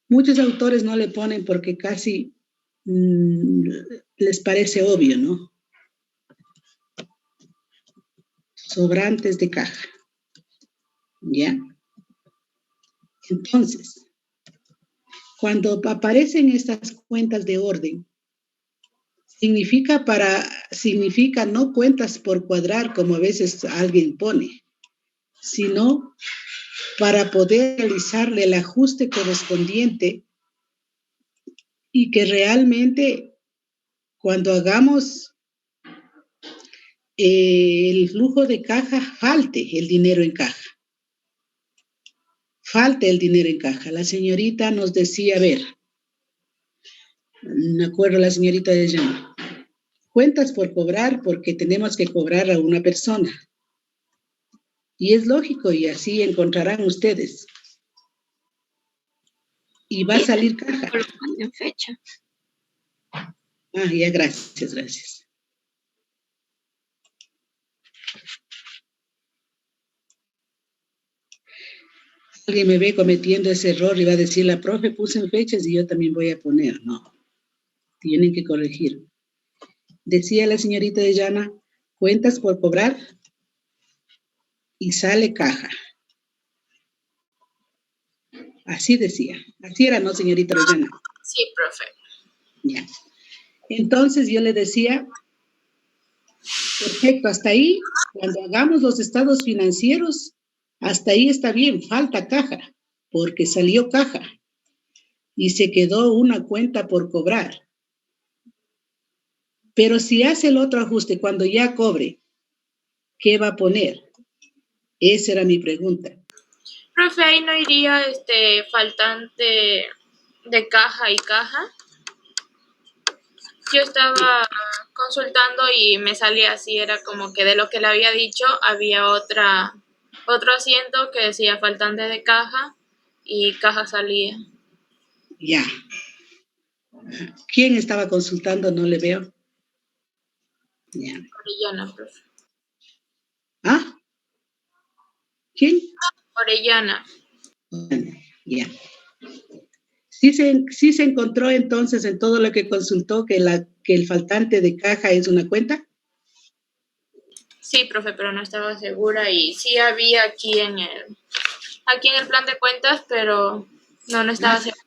Muchos autores no le ponen porque casi les parece obvio, ¿no? Sobrantes de caja. ¿Ya? Entonces, cuando aparecen estas cuentas de orden, significa no cuentas por cuadrar como a veces alguien pone, sino para poder realizarle el ajuste correspondiente y que realmente cuando hagamos el flujo de caja falte el dinero en caja. Falte el dinero en caja. La señorita nos decía, a ver, me acuerdo la señorita de Llama, cuentas por cobrar porque tenemos que cobrar a una persona. Y es lógico, y así encontrarán ustedes. Y va a salir caja. En fecha. Ah, ya, gracias. Alguien me ve cometiendo ese error y va a decir, la profe puso en fechas y yo también voy a poner. No, tienen que corregir. Decía la señorita de Llana, cuentas por cobrar y sale caja. Así decía. Así era, ¿no, señorita de Llana? Sí, profe. Ya. Entonces yo le decía, perfecto, hasta ahí, cuando hagamos los estados financieros, hasta ahí está bien, falta caja, porque salió caja y se quedó una cuenta por cobrar. Pero si hace el otro ajuste cuando ya cobre, ¿qué va a poner? Esa era mi pregunta. Profe, ahí no iría faltante de caja y caja. Yo estaba consultando y me salía así, era como que de lo que le había dicho había otro asiento que decía faltante de caja y caja salía. Ya. ¿Quién estaba consultando? No le veo. Ya. Orellana, profe. ¿Ah? ¿Quién? Orellana. Ya. Sí se encontró entonces en todo lo que consultó que el faltante de caja es una cuenta. Sí, profe, pero no estaba segura y sí había aquí en el plan de cuentas, pero no estaba segura.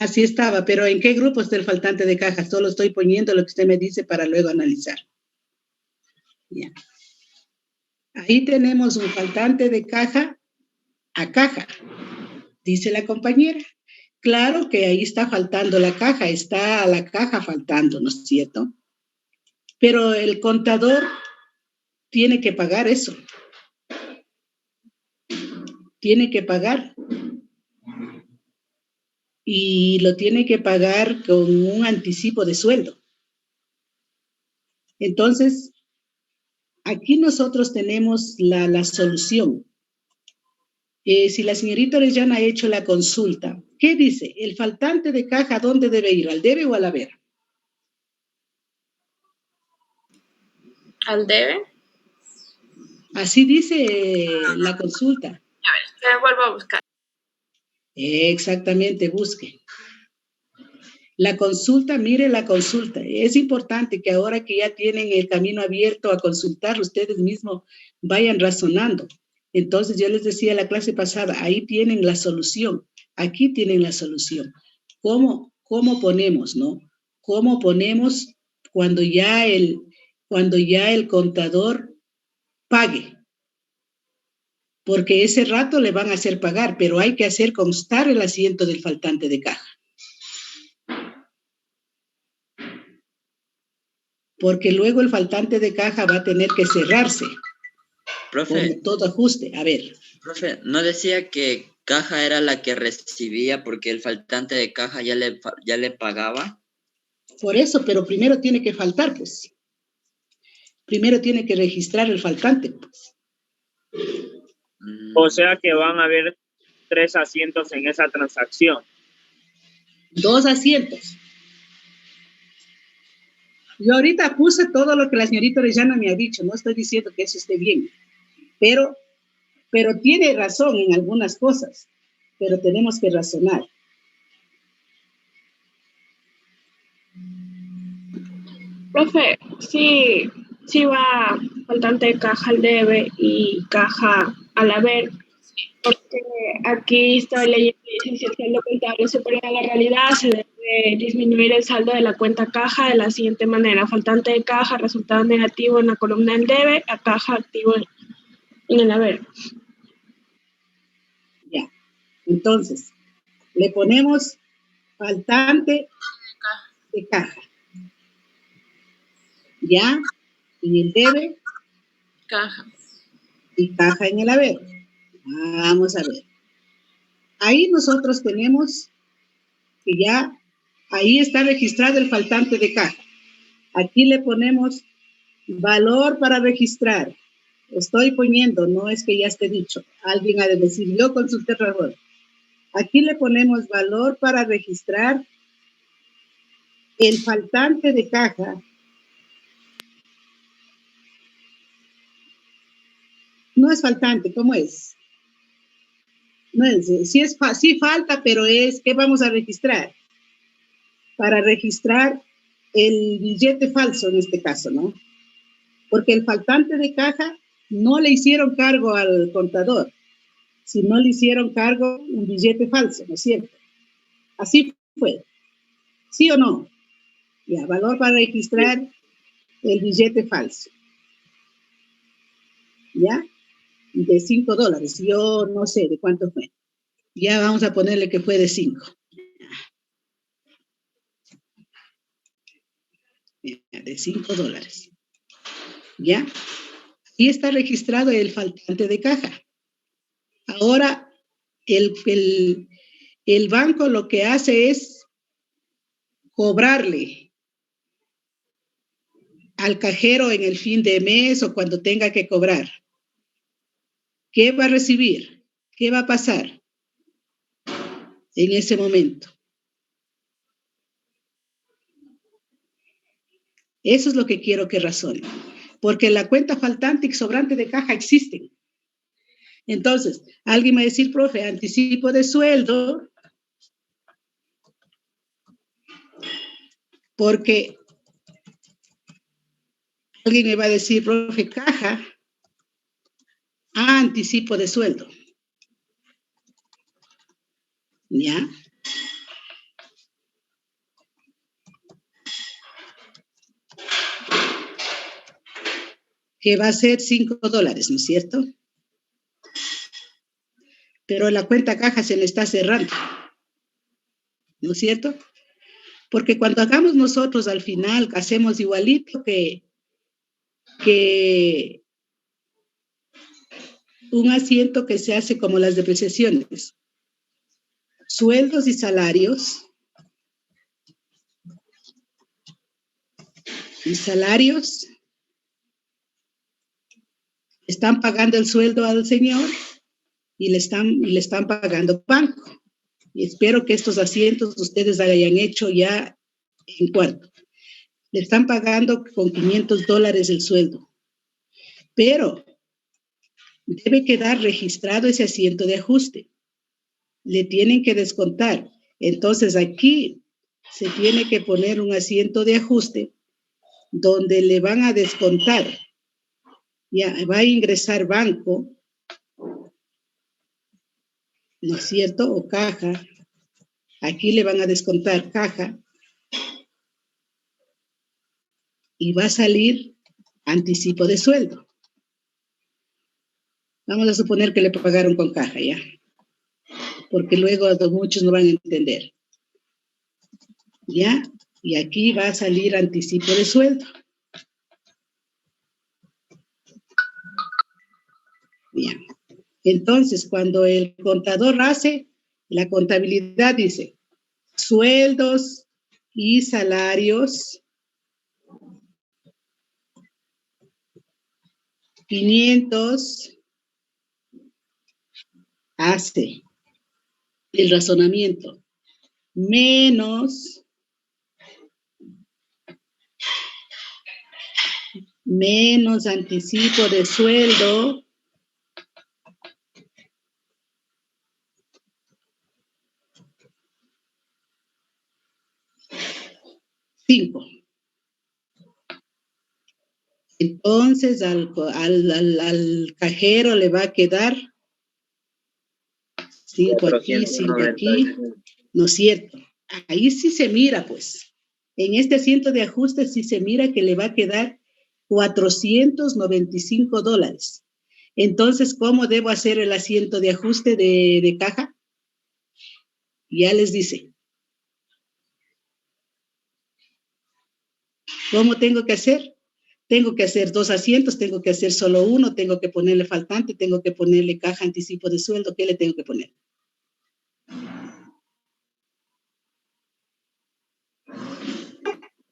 Así estaba, pero ¿en qué grupo está el faltante de caja? Solo estoy poniendo lo que usted me dice para luego analizar. Ya. Ahí tenemos un faltante de caja a caja, dice la compañera. Claro que ahí está faltando la caja, está la caja faltando, ¿no es cierto? Pero el contador tiene que pagar eso. Tiene que pagar. Y lo tiene que pagar con un anticipo de sueldo. Entonces, aquí nosotros tenemos la solución. Si la señorita Orellana ha hecho la consulta, ¿qué dice? ¿El faltante de caja dónde debe ir? ¿Al debe o al haber? ¿Al debe? Así dice la consulta. A ver, vuelvo a buscar. Exactamente, busque. La consulta, mire la consulta. Es importante que ahora que ya tienen el camino abierto a consultar, ustedes mismos vayan razonando. Entonces, yo les decía la clase pasada, ahí tienen la solución. Aquí tienen la solución. ¿Cómo ponemos, no? ¿Cómo ponemos cuando ya el contador pague? Porque ese rato le van a hacer pagar, pero hay que hacer constar el asiento del faltante de caja. Porque luego el faltante de caja va a tener que cerrarse. Profe, como todo ajuste. A ver. Profe, ¿no decía que caja era la que recibía porque el faltante de caja ya le pagaba? Por eso, pero primero tiene que faltar, pues. Primero tiene que registrar el faltante, pues. O sea que van a haber 3 asientos en esa transacción. 2 asientos. Yo ahorita puse todo lo que la señorita Orellana me ha dicho, no estoy diciendo que eso esté bien, pero tiene razón en algunas cosas, pero tenemos que razonar. Profe, sí, sí va faltante de caja al debe y caja al haber, porque aquí estoy leyendo y dice, si el saldo contable supera la realidad, se debe disminuir el saldo de la cuenta caja de la siguiente manera: faltante de caja, resultado negativo en la columna del debe, a caja activo en el haber. Ya. Entonces, le ponemos faltante de caja. ¿Ya? Y el debe Caja. y caja en el haber. Vamos a ver. Ahí nosotros tenemos que ya, ahí está registrado el faltante de caja. Aquí le ponemos valor para registrar. Estoy poniendo, no es que ya esté dicho. Alguien ha de decir, yo consulté error. Aquí le ponemos valor para registrar el faltante de caja. No es faltante, ¿cómo es? No es, sí falta, pero es, ¿qué vamos a registrar? Para registrar el billete falso en este caso, ¿no? Porque el faltante de caja no le hicieron cargo al contador, sino le hicieron cargo un billete falso, ¿no es cierto? Así fue, ¿sí o no? Ya, valor para registrar el billete falso, ¿ya? De $5, yo no sé de cuánto fue. Ya vamos a ponerle que fue de 5. De $5. ¿Ya? Y está registrado el faltante de caja. Ahora, el banco lo que hace es cobrarle al cajero en el fin de mes o cuando tenga que cobrar. ¿Qué va a recibir? ¿Qué va a pasar en ese momento? Eso es lo que quiero que razonen. Porque la cuenta faltante y sobrante de caja existen. Entonces, alguien me va a decir, profe, anticipo de sueldo, porque alguien me va a decir, profe, caja, anticipo de sueldo. ¿Ya? Que va a ser $5, ¿no es cierto? Pero la cuenta caja se le está cerrando, ¿no es cierto? Porque cuando hagamos nosotros al final, hacemos igualito que un asiento que se hace como las depreciaciones. Sueldos y salarios. Y salarios. Están pagando el sueldo al señor y le están pagando banco. Y espero que estos asientos ustedes hayan hecho ya en cuarto. Le están pagando con $500 el sueldo. Pero debe quedar registrado ese asiento de ajuste. Le tienen que descontar. Entonces aquí se tiene que poner un asiento de ajuste donde le van a descontar. Ya va a ingresar banco, ¿no es cierto? O caja. Aquí le van a descontar caja y va a salir anticipo de sueldo. Vamos a suponer que le pagaron con caja, ¿ya? Porque luego muchos no van a entender. ¿Ya? Y aquí va a salir anticipo de sueldo. Bien. Entonces, cuando el contador hace la contabilidad, dice sueldos y salarios, 500, hace el razonamiento, menos anticipo de sueldo, 5. Entonces al cajero le va a quedar 5 aquí, 5 aquí, 495. ¿no es cierto? Ahí sí se mira, pues. En este asiento de ajuste sí se mira que le va a quedar $495. Entonces, ¿cómo debo hacer el asiento de ajuste de caja? Ya les dice. ¿Cómo tengo que hacer? Tengo que hacer 2 asientos, tengo que hacer solo uno, tengo que ponerle faltante, tengo que ponerle caja anticipo de sueldo. ¿Qué le tengo que poner?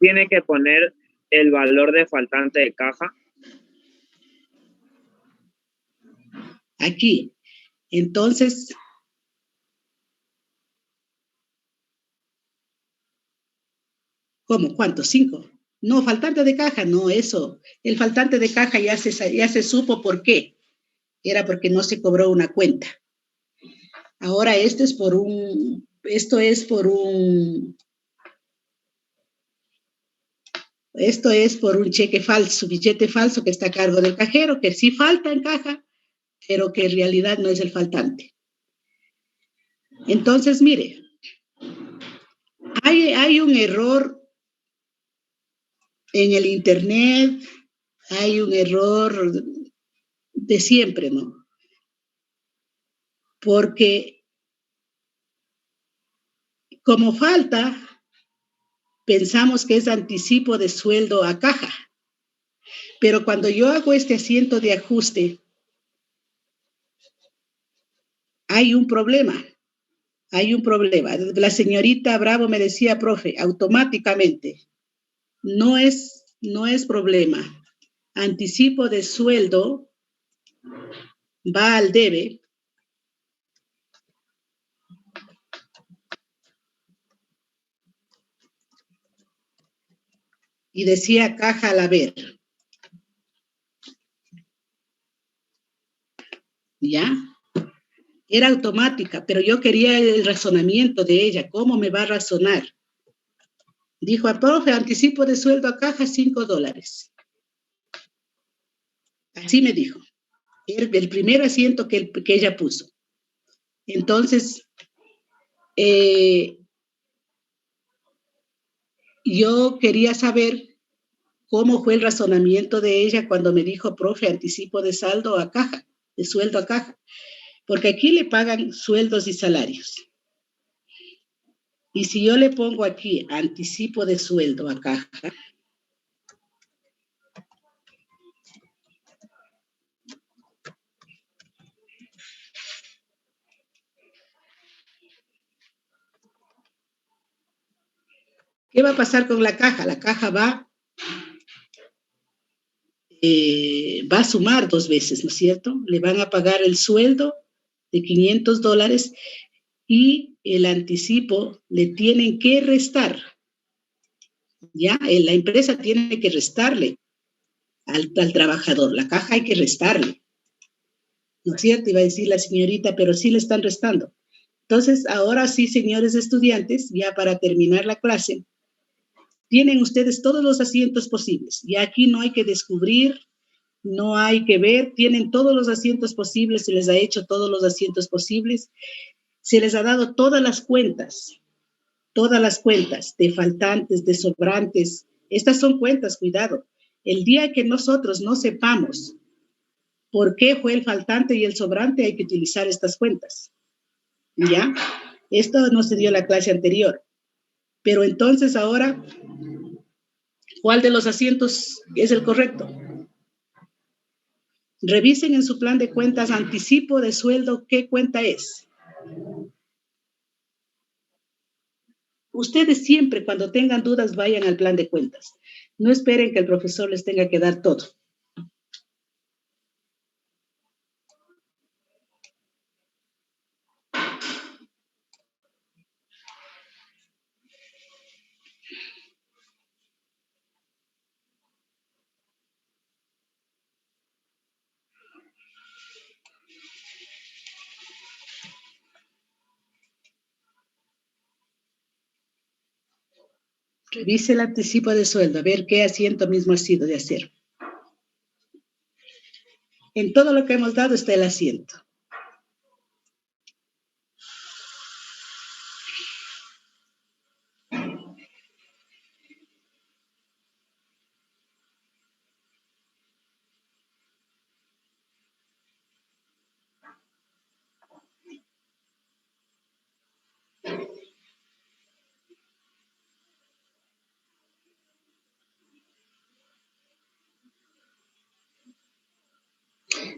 Tiene que poner el valor de faltante de caja. Aquí. Entonces, ¿cómo? ¿Cuánto? 5. No, faltante de caja, no, eso. El faltante de caja ya se supo por qué. Era porque no se cobró una cuenta. Ahora esto es por un cheque falso, billete falso que está a cargo del cajero, que sí falta en caja, pero que en realidad no es el faltante. Entonces, mire, hay un error en el Internet, hay un error de siempre, ¿no? Porque como falta, pensamos que es anticipo de sueldo a caja. Pero cuando yo hago este asiento de ajuste, hay un problema. La señorita Bravo me decía, profe, automáticamente, no es problema. Anticipo de sueldo va al debe. Y decía caja al haber. ¿Ya? Era automática, pero yo quería el razonamiento de ella. ¿Cómo me va a razonar? Dijo, profe, anticipo de sueldo a caja $5. Así me dijo. El primer asiento que ella puso. Entonces, yo quería saber cómo fue el razonamiento de ella cuando me dijo, profe, anticipo de saldo a caja, de sueldo a caja. Porque aquí le pagan sueldos y salarios. Y si yo le pongo aquí anticipo de sueldo a caja, ¿qué va a pasar con la caja? La caja va a sumar 2 veces, ¿no es cierto? Le van a pagar el sueldo de $500 y el anticipo le tienen que restar. Ya, la empresa tiene que restarle al trabajador, la caja hay que restarle. ¿No es cierto? Iba a decir la señorita, pero sí le están restando. Entonces, ahora sí, señores estudiantes, ya para terminar la clase, tienen ustedes todos los asientos posibles. Y aquí no hay que descubrir, no hay que ver, tienen todos los asientos posibles, se les ha hecho todos los asientos posibles, se les ha dado todas las cuentas de faltantes, de sobrantes. Estas son cuentas, cuidado. El día que nosotros no sepamos por qué fue el faltante y el sobrante, hay que utilizar estas cuentas. ¿Ya? Esto no se dio en la clase anterior. Pero entonces ahora, ¿cuál de los asientos es el correcto? Revisen en su plan de cuentas anticipo de sueldo, ¿qué cuenta es? Ustedes siempre, cuando tengan dudas, vayan al plan de cuentas. No esperen que el profesor les tenga que dar todo. Revise el anticipo de sueldo, a ver qué asiento mismo ha sido de hacer. En todo lo que hemos dado está el asiento.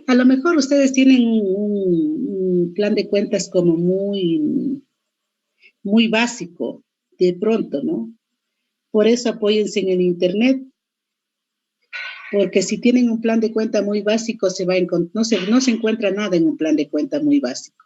A lo mejor ustedes tienen un plan de cuentas como muy básico, de pronto, ¿no? Por eso apóyense en el Internet, porque si tienen un plan de cuenta muy básico, no se encuentra nada en un plan de cuenta muy básico.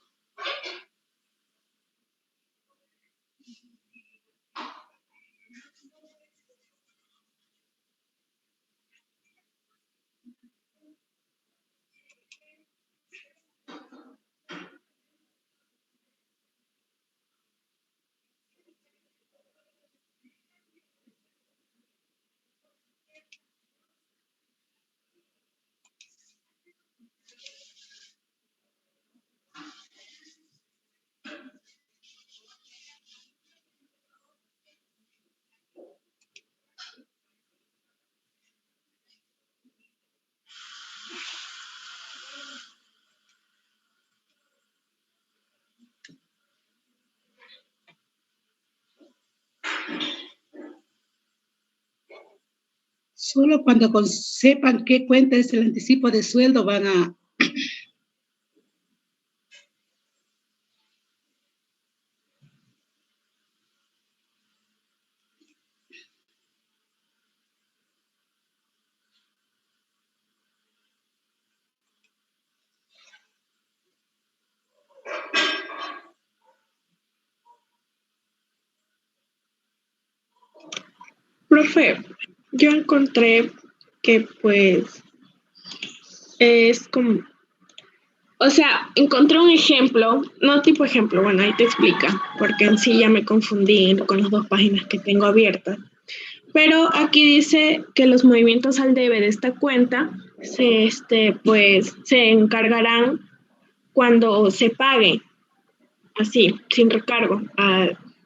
Solo cuando sepan qué cuenta es el anticipo de sueldo van a... Profe, yo encontré que pues es como, o sea, encontré un ejemplo, no tipo ejemplo, bueno, ahí te explica, porque en sí ya me confundí con las dos páginas que tengo abiertas. Pero aquí dice que los movimientos al debe de esta cuenta pues, se encargarán cuando se pague, así, sin recargo,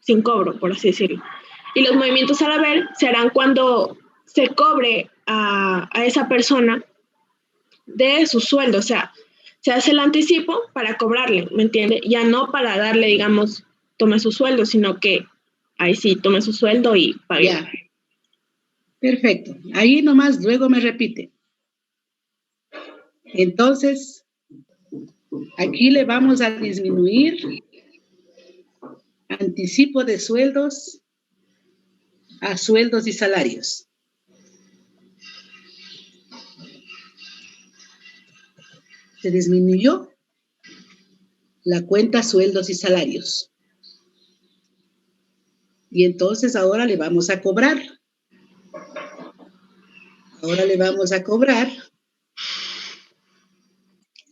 sin cobro, por así decirlo. Y los movimientos al haber se harán cuando se cobre a esa persona de su sueldo, o sea, se hace el anticipo para cobrarle, ¿me entiende? Ya no para darle, digamos, tome su sueldo, sino que ahí sí, tome su sueldo y pague. Ya. Perfecto. Ahí nomás luego me repite. Entonces, aquí le vamos a disminuir anticipo de sueldos a sueldos y salarios. Se disminuyó la cuenta sueldos y salarios. Y entonces ahora le vamos a cobrar. Ahora le vamos a cobrar.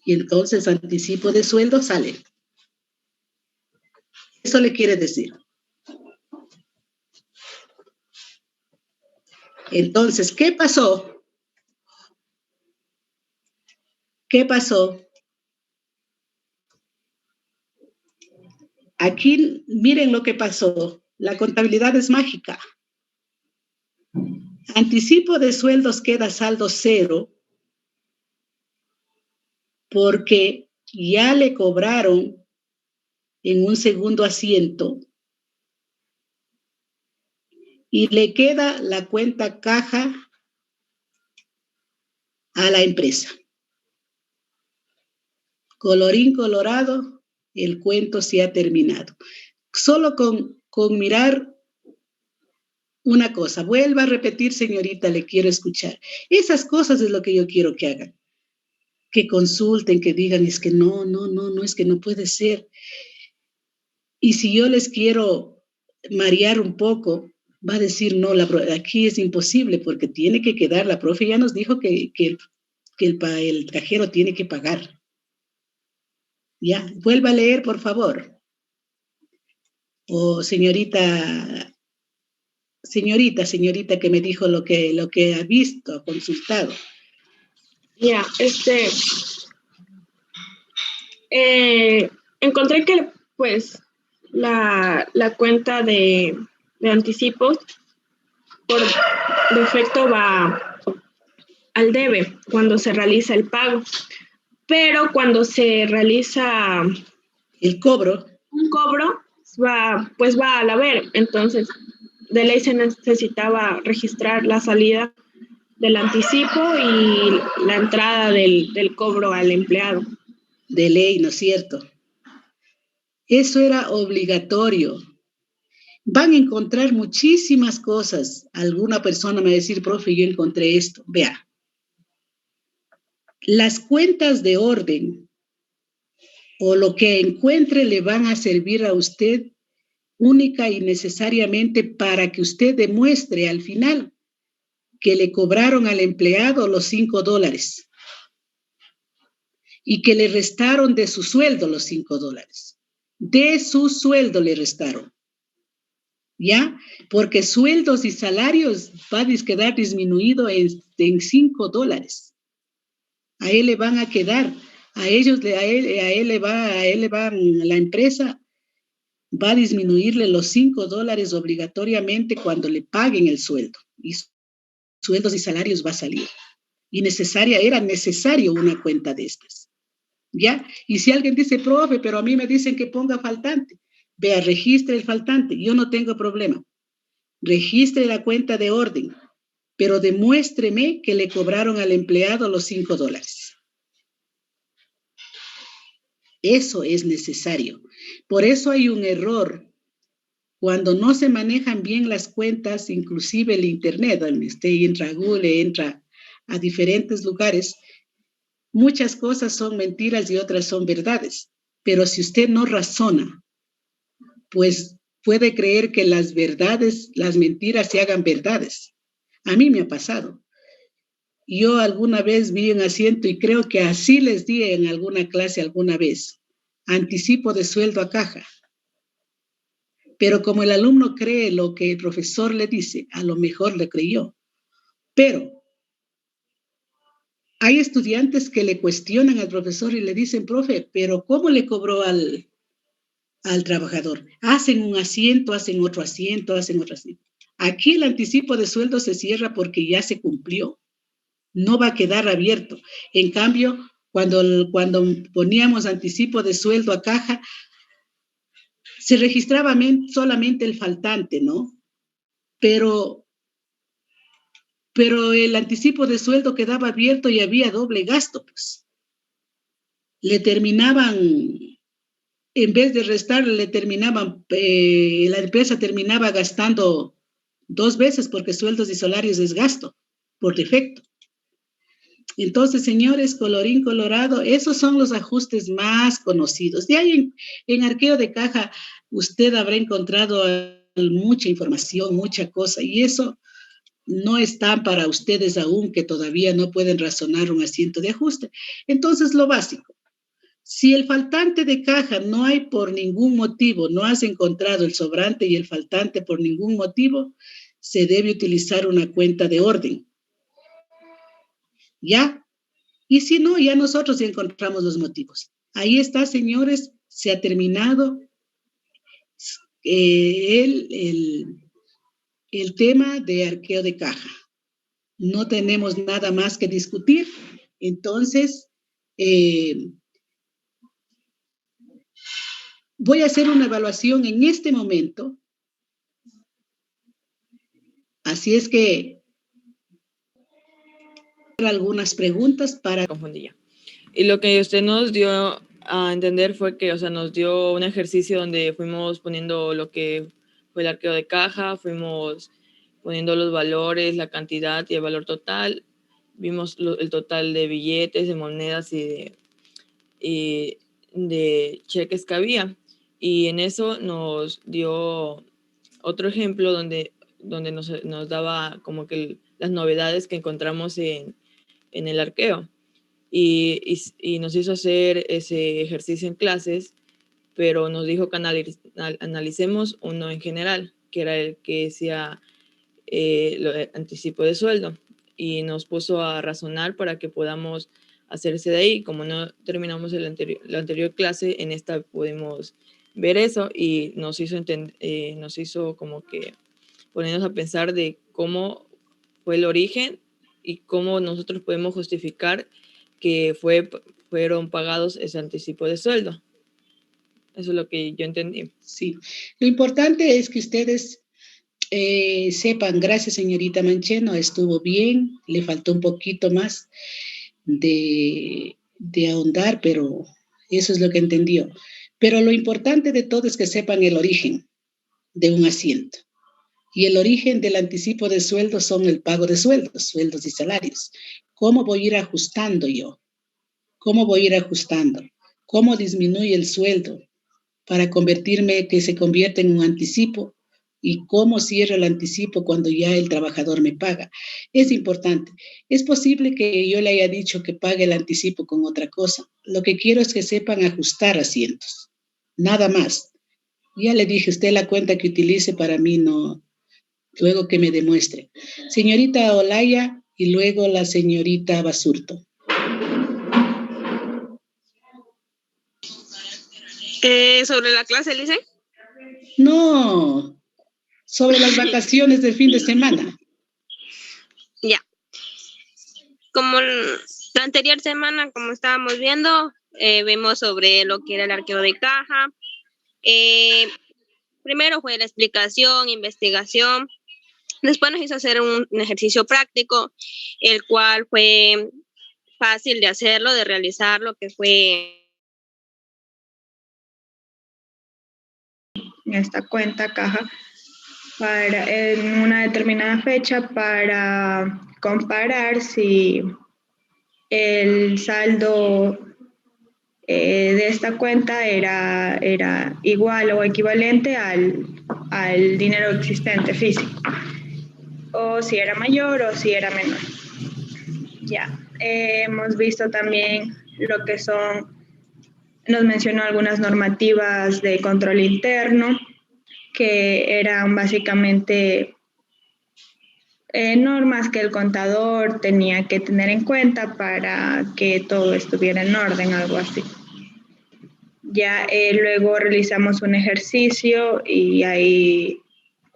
Y entonces anticipo de sueldo sale. Eso le quiere decir. Entonces, ¿qué pasó? ¿Qué pasó? Aquí, miren lo que pasó. La contabilidad es mágica. Anticipo de sueldos queda saldo cero porque ya le cobraron en un segundo asiento y le queda la cuenta caja a la empresa. Colorín colorado, el cuento se ha terminado. Solo con mirar una cosa, vuelva a repetir, señorita, le quiero escuchar. Esas cosas es lo que yo quiero que hagan. Que consulten, que digan, es que no, es que no puede ser. Y si yo les quiero marear un poco, va a decir, no, aquí es imposible porque tiene que quedar, la profe ya nos dijo que el cajero tiene que pagar. Ya, vuelva a leer, por favor. O señorita que me dijo lo que ha visto, ha consultado. Ya, encontré que pues la cuenta de anticipos por defecto va al debe cuando se realiza el pago, pero cuando se realiza El cobro, un cobro pues va al haber. Entonces, de ley se necesitaba registrar la salida del anticipo y la entrada del cobro al empleado. de ley, ¿no es cierto? Eso era obligatorio. Van a encontrar muchísimas cosas. Alguna persona me va a decir, profe, yo encontré esto. Vea, las cuentas de orden o lo que encuentre le van a servir a usted única y necesariamente para que usted demuestre al final que le cobraron al empleado los $5 y que le restaron de su sueldo los $5. De su sueldo le restaron. ¿Ya? Porque sueldos y salarios va a quedar disminuido en $5. A él le van a quedar, a él le va, la empresa va a disminuirle los $5 obligatoriamente cuando le paguen el sueldo. Y sueldos y salarios va a salir. Y era necesario una cuenta de estas. ¿Ya? Y si alguien dice, profe, pero a mí me dicen que ponga faltante, vea, registre el faltante, yo no tengo problema. Registre la cuenta de orden, pero demuéstreme que le cobraron al empleado los $5. Eso es necesario. Por eso hay un error. Cuando no se manejan bien las cuentas, inclusive el internet, donde usted entra a Google, entra a diferentes lugares, muchas cosas son mentiras y otras son verdades. Pero si usted no razona, pues puede creer que las verdades, las mentiras se hagan verdades. A mí me ha pasado. Yo alguna vez vi un asiento y creo que así les di en alguna clase alguna vez. Anticipo de sueldo a caja. Pero como el alumno cree lo que el profesor le dice, a lo mejor le creyó. Pero hay estudiantes que le cuestionan al profesor y le dicen, profe, pero ¿cómo le cobró al trabajador? Hacen un asiento, hacen otro asiento, hacen otro asiento. Aquí el anticipo de sueldo se cierra porque ya se cumplió. No va a quedar abierto. En cambio, cuando poníamos anticipo de sueldo a caja, se registraba solamente el faltante, ¿no? Pero el anticipo de sueldo quedaba abierto y había doble gasto, pues. Le terminaban, en vez de restarle, la empresa terminaba gastando 2 veces porque sueldos y salarios es gasto por defecto. Entonces, señores, colorín colorado, esos son los ajustes más conocidos. De ahí en arqueo de caja usted habrá encontrado mucha información, mucha cosa, y eso no está para ustedes aún que todavía no pueden razonar un asiento de ajuste. Entonces, lo básico, si el faltante de caja no hay por ningún motivo, no has encontrado el sobrante y el faltante por ningún motivo, se debe utilizar una cuenta de orden. ¿Ya? Y si no, ya nosotros ya encontramos los motivos. Ahí está, señores, se ha terminado el tema de arqueo de caja. No tenemos nada más que discutir. Entonces, voy a hacer una evaluación en este momento. Así es que algunas preguntas para... Confundía. Y lo que usted nos dio a entender fue que, o sea, nos dio un ejercicio donde fuimos poniendo lo que fue el arqueo de caja, fuimos poniendo los valores, la cantidad y el valor total. Vimos el total de billetes, de monedas y de cheques que había. Y en eso nos dio otro ejemplo donde nos daba como que las novedades que encontramos en el arqueo. Y nos hizo hacer ese ejercicio en clases, pero nos dijo que analicemos uno en general, que era el que decía anticipo de sueldo. y nos puso a razonar para que podamos hacerse de ahí. Como no terminamos la anterior clase, en esta pudimos ver eso y nos hizo como que ponernos a pensar de cómo fue el origen y cómo nosotros podemos justificar que fueron pagados ese anticipo de sueldo. Eso es lo que yo entendí. Sí, lo importante es que ustedes sepan, gracias señorita Mancheno, estuvo bien, le faltó un poquito más de ahondar, pero eso es lo que entendió. Pero lo importante de todo es que sepan el origen de un asiento. Y el origen del anticipo de sueldo son el pago de sueldos y salarios. ¿Cómo voy a ir ajustando yo? ¿Cómo voy a ir ajustando? ¿Cómo disminuye el sueldo para que se convierta en un anticipo? ¿Y cómo cierro el anticipo cuando ya el trabajador me paga? Es importante. Es posible que yo le haya dicho que pague el anticipo con otra cosa. Lo que quiero es que sepan ajustar asientos. Nada más. Ya le dije, usted la cuenta que utilice para mí no, luego que me demuestre. Señorita Olaya y luego la señorita Basurto. ¿Sobre la clase, Lice? No, sobre las vacaciones del fin de semana. Ya. Como la anterior semana, como estábamos viendo, vimos sobre lo que era el arqueo de caja. Primero fue la explicación, investigación. Después nos hizo hacer un ejercicio práctico, el cual fue fácil de hacerlo, de realizarlo, que fue En esta cuenta caja en una determinada fecha para comparar si el saldo de esta cuenta era igual o equivalente al dinero existente físico, o si era mayor o si era menor. Ya, hemos visto también lo que nos mencionó algunas normativas de control interno, que eran básicamente normas que el contador tenía que tener en cuenta para que todo estuviera en orden, algo así. Ya luego realizamos un ejercicio y ahí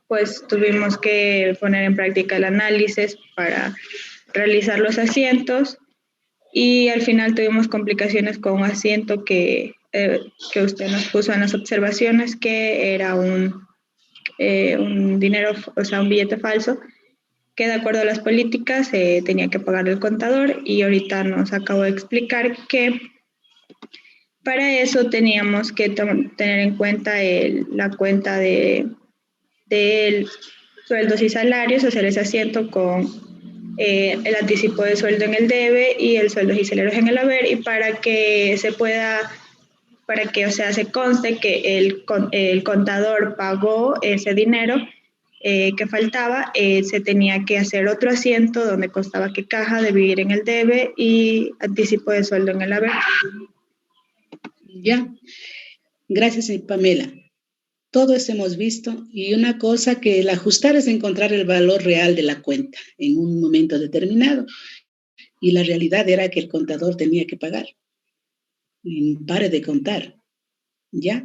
pues tuvimos que poner en práctica el análisis para realizar los asientos y al final tuvimos complicaciones con un asiento que usted nos puso en las observaciones, que era un dinero, o sea, un billete falso, que de acuerdo a las políticas tenía que pagar el contador, y ahorita nos acabo de explicar que para eso teníamos que tener en cuenta la cuenta de sueldos y salarios, hacer ese asiento con el anticipo de sueldo en el debe y el sueldos y salarios en el haber, y para que se conste que el contador pagó ese dinero que faltaba, se tenía que hacer otro asiento donde constaba que caja debía ir en el debe y anticipo de sueldo en el haber. Ya, gracias Pamela. Todo eso hemos visto, y una cosa que el ajustar es encontrar el valor real de la cuenta en un momento determinado, y la realidad era que el contador tenía que pagar. Y pare de contar, ¿ya?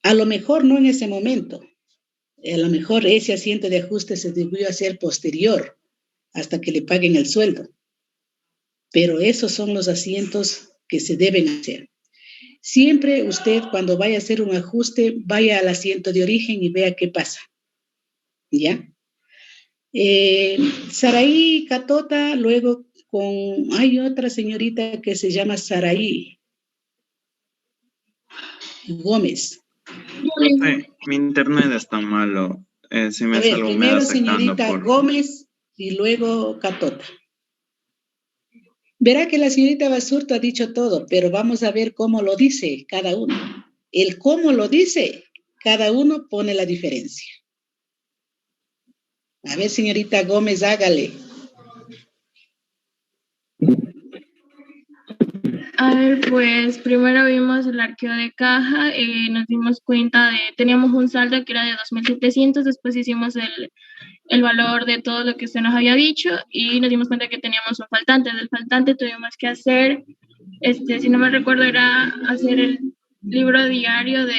A lo mejor no en ese momento, a lo mejor ese asiento de ajuste se debió hacer posterior, hasta que le paguen el sueldo, pero esos son los asientos que se deben hacer. Siempre usted, cuando vaya a hacer un ajuste, vaya al asiento de origen y vea qué pasa. ¿Ya? Saraí Catota, luego hay otra señorita que se llama Saraí Gómez. Mi internet está malo. Si me A ver, salgo me primero da secando, señorita Gómez y luego Catota. Verá que la señorita Basurto ha dicho todo, pero vamos a ver cómo lo dice cada uno. El cómo lo dice, cada uno pone la diferencia. A ver, señorita Gómez, hágale. A ver, pues primero vimos el arqueo de caja, nos dimos cuenta teníamos un saldo que era de 2.700, después hicimos el valor de todo lo que usted nos había dicho y nos dimos cuenta que teníamos un faltante. Del faltante tuvimos que hacer, si no me recuerdo, era hacer el libro diario de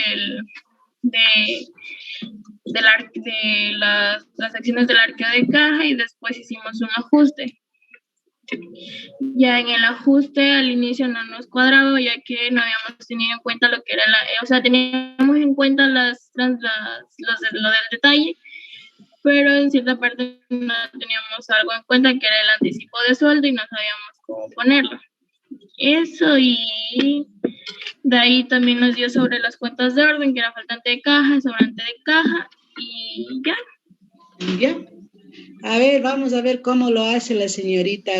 las transacciones del arqueo de caja y después hicimos un ajuste. Ya en el ajuste al inicio no nos cuadraba ya que no habíamos tenido en cuenta lo que era teníamos en cuenta lo del detalle, pero en cierta parte no teníamos algo en cuenta que era el anticipo de sueldo y no sabíamos cómo ponerlo. Eso, y de ahí también nos dio sobre las cuentas de orden, que era faltante de caja, sobrante de caja, y ya. Ya. A ver, vamos a ver cómo lo hace la señorita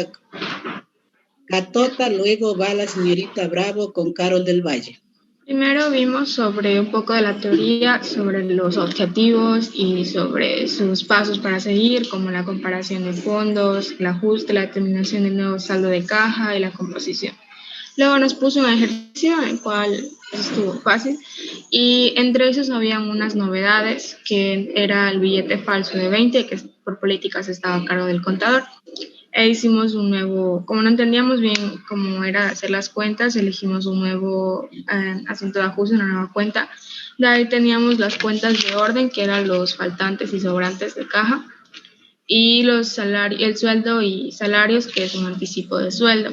Catota, luego va la señorita Bravo con Carol del Valle. Primero vimos sobre un poco de la teoría, sobre los objetivos y sobre sus pasos para seguir, como la comparación de fondos, el ajuste, la determinación del nuevo saldo de caja y la composición. Luego nos puso un ejercicio en el cual estuvo fácil y entre esos habían unas novedades que era el billete falso de 20 que por políticas estaba a cargo del contador. E hicimos un nuevo, como no entendíamos bien cómo era hacer las cuentas, elegimos un nuevo asunto de ajuste, una nueva cuenta. De ahí teníamos las cuentas de orden, que eran los faltantes y sobrantes de caja, y el sueldo y salarios, que es un anticipo de sueldo.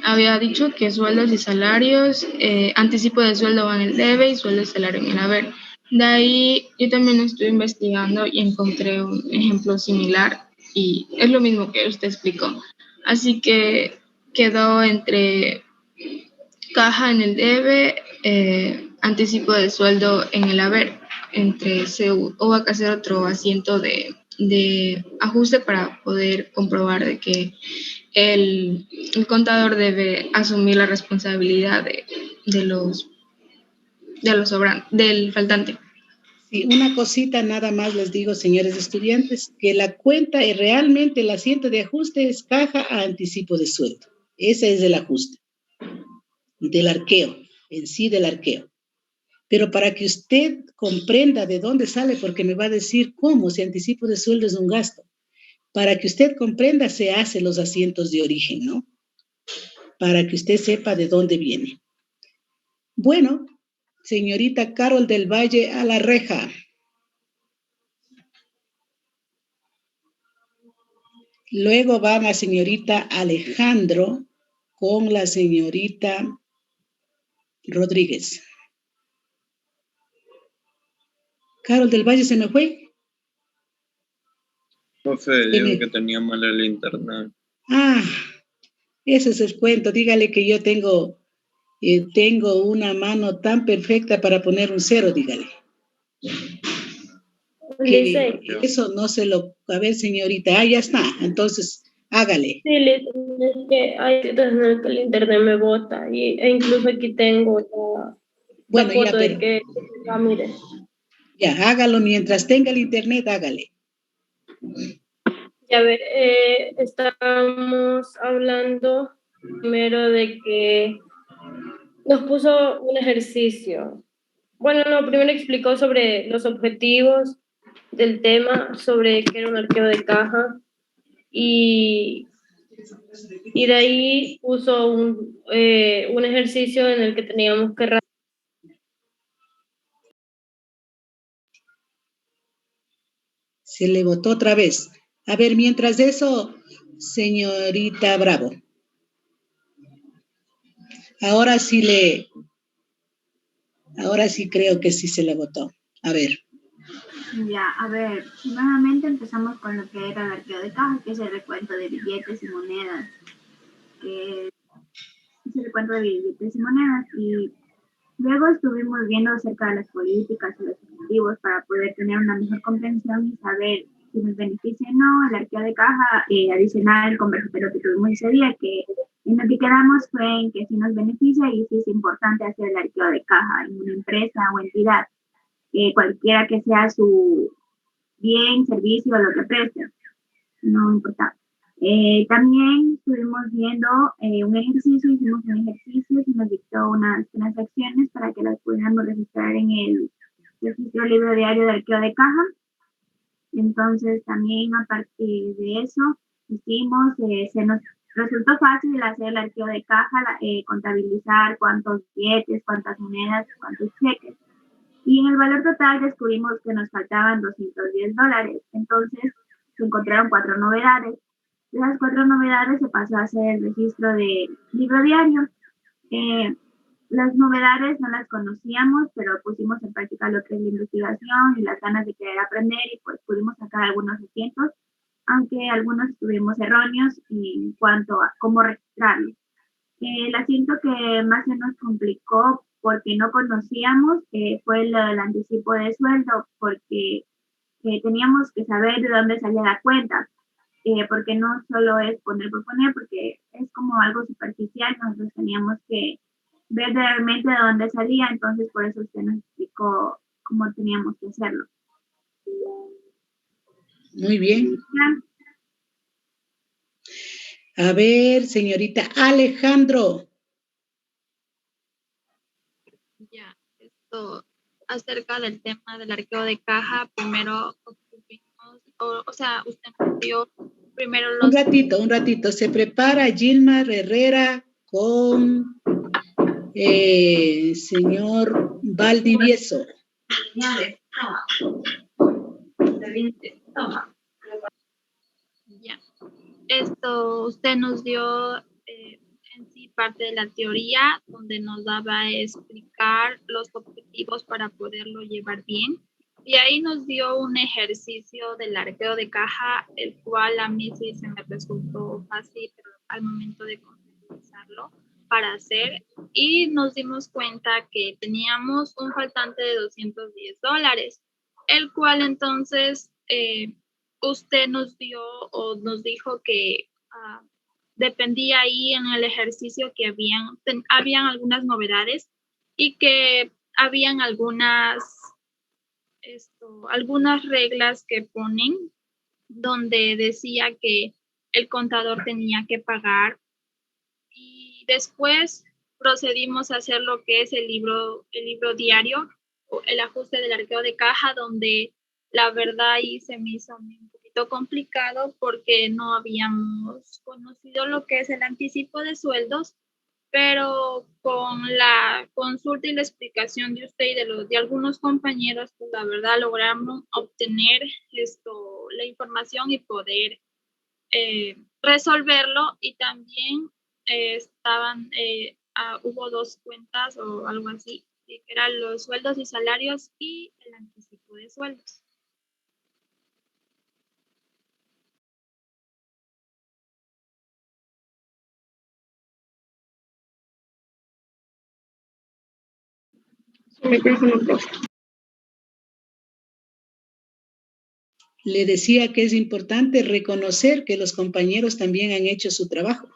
Había dicho que sueldos y salarios, anticipo de sueldo va en el debe y sueldo y salario en el haber. De ahí yo también estuve investigando y encontré un ejemplo similar y es lo mismo que usted explicó. Así que quedó entre caja en el debe, anticipo de sueldo en el haber. Hubo que hacer otro asiento de ajuste para poder comprobar de que el contador debe asumir la responsabilidad del faltante. Sí, una cosita nada más les digo, señores estudiantes, que la cuenta es realmente el asiento de ajuste es caja a anticipo de sueldo. Ese es el ajuste del arqueo, en sí del arqueo. Pero para que usted comprenda de dónde sale, porque me va a decir cómo, si anticipo de sueldo es un gasto. Para que usted comprenda, se hacen los asientos de origen, ¿no? Para que usted sepa de dónde viene. Bueno, señorita Carol del Valle, a la reja. Luego va la señorita Alejandro con la señorita Rodríguez. Carol del Valle se me fue. Profe, dijo que tenía mal el internet. Ah, ese es el cuento. Dígale que yo tengo una mano tan perfecta para poner un 0, dígale. Que eso no se lo... A ver, señorita, ya está. Entonces, hágale. Sí, es que hay situaciones en las que el internet me bota e incluso aquí tengo la foto de que... mire. Ya, hágalo mientras tenga el internet, hágale. Ya ver, estamos hablando primero de que nos puso un ejercicio. Bueno, no, primero explicó sobre los objetivos del tema, sobre qué era un arqueo de caja y de ahí puso un ejercicio en el que teníamos que... Se le votó otra vez. A ver, mientras eso, señorita Bravo. Ahora sí creo que sí se le votó. A ver. Ya, a ver, nuevamente empezamos con lo que era el arqueo de caja, que es el recuento de billetes y monedas. Y luego estuvimos viendo acerca de las políticas y los objetivos para poder tener una mejor comprensión y saber si nos beneficia o no el arqueo de caja adicional conversatorio que tuvimos ese día, que en lo que quedamos fue en que sí nos beneficia y sí es importante hacer el arqueo de caja en una empresa o entidad, cualquiera que sea su bien, servicio o lo que preste, no importa. También estuvimos viendo un ejercicio, hicimos un ejercicio y nos dictó unas transacciones para que las pudiéramos registrar en el registro libro diario de arqueo de caja. Entonces también a partir de eso hicimos, se nos resultó fácil hacer el arqueo de caja, contabilizar cuántos billetes, cuántas monedas, cuántos cheques. Y en el valor total descubrimos que nos faltaban $210. Entonces se encontraron 4 novedades. De esas 4 novedades se pasó a hacer el registro de libro diario. Las novedades no las conocíamos, pero pusimos en práctica lo que es la investigación y las ganas de querer aprender y pues pudimos sacar algunos asientos, aunque algunos estuvimos erróneos en cuanto a cómo registrarlos. El asiento que más se nos complicó porque no conocíamos fue lo del anticipo de sueldo, porque teníamos que saber de dónde salía la cuenta, porque no solo es poner por poner, porque es como algo superficial, nosotros teníamos que ver realmente de dónde salía, entonces por eso usted nos explicó cómo teníamos que hacerlo. Muy bien. A ver, señorita Alejandro. Ya, esto acerca del tema del arqueo de caja, primero obtuvimos, o sea, usted nos dio primero los... Un ratito. Se prepara Gilmar Herrera con señor Valdivieso. Ya. Esto usted nos dio en sí parte de la teoría, donde nos daba a explicar los objetivos para poderlo llevar bien. Y ahí nos dio un ejercicio del arqueo de caja, el cual a mí sí se me resultó fácil, pero al momento de contabilizarlo para hacer, y nos dimos cuenta que teníamos un faltante de $210, el cual entonces usted nos dio o nos dijo que dependía ahí en el ejercicio que habían algunas novedades y que habían algunas reglas que ponen donde decía que el contador tenía que pagar, y después procedimos a hacer lo que es el libro diario o el ajuste del arqueo de caja, donde la verdad ahí se me hizo un poquito complicado porque no habíamos conocido lo que es el anticipo de sueldos, pero con la consulta y la explicación de usted y de algunos compañeros, pues la verdad logramos obtener la información y poder resolverlo. Y también hubo 2 cuentas o algo así, que eran los sueldos y salarios y el anticipo de sueldos. Le decía que es importante reconocer que los compañeros también han hecho su trabajo.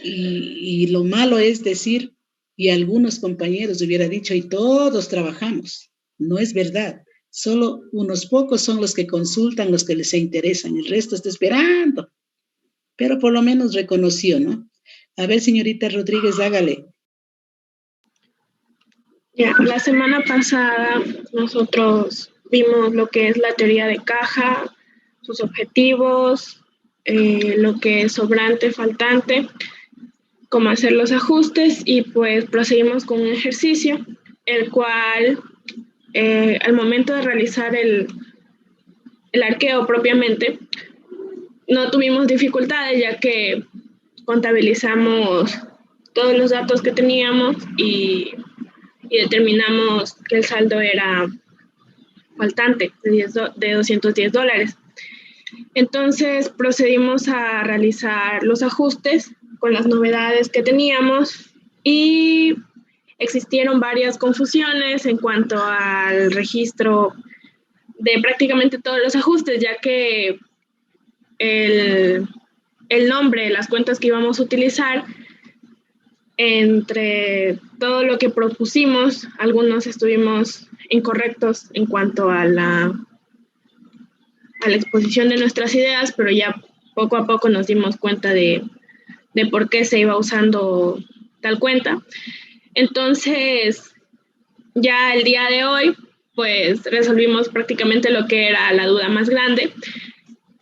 Y lo malo es decir, y algunos compañeros hubiera dicho, y todos trabajamos. No es verdad. Solo unos pocos son los que consultan, los que les interesan. El resto está esperando. Pero por lo menos reconoció, ¿no? A ver, señorita Rodríguez, hágale. Ya, la semana pasada nosotros vimos lo que es la teoría de caja, sus objetivos, lo que es sobrante, faltante, cómo hacer los ajustes, y pues proseguimos con un ejercicio, el cual al momento de realizar el arqueo propiamente, no tuvimos dificultades, ya que contabilizamos todos los datos que teníamos y determinamos que el saldo era faltante de $210. Entonces procedimos a realizar los ajustes con las novedades que teníamos, y existieron varias confusiones en cuanto al registro de prácticamente todos los ajustes, ya que el nombre de las cuentas que íbamos a utilizar, entre todo lo que propusimos, algunos estuvimos incorrectos en cuanto a la exposición de nuestras ideas, pero ya poco a poco nos dimos cuenta de por qué se iba usando tal cuenta. Entonces, ya el día de hoy, pues resolvimos prácticamente lo que era la duda más grande.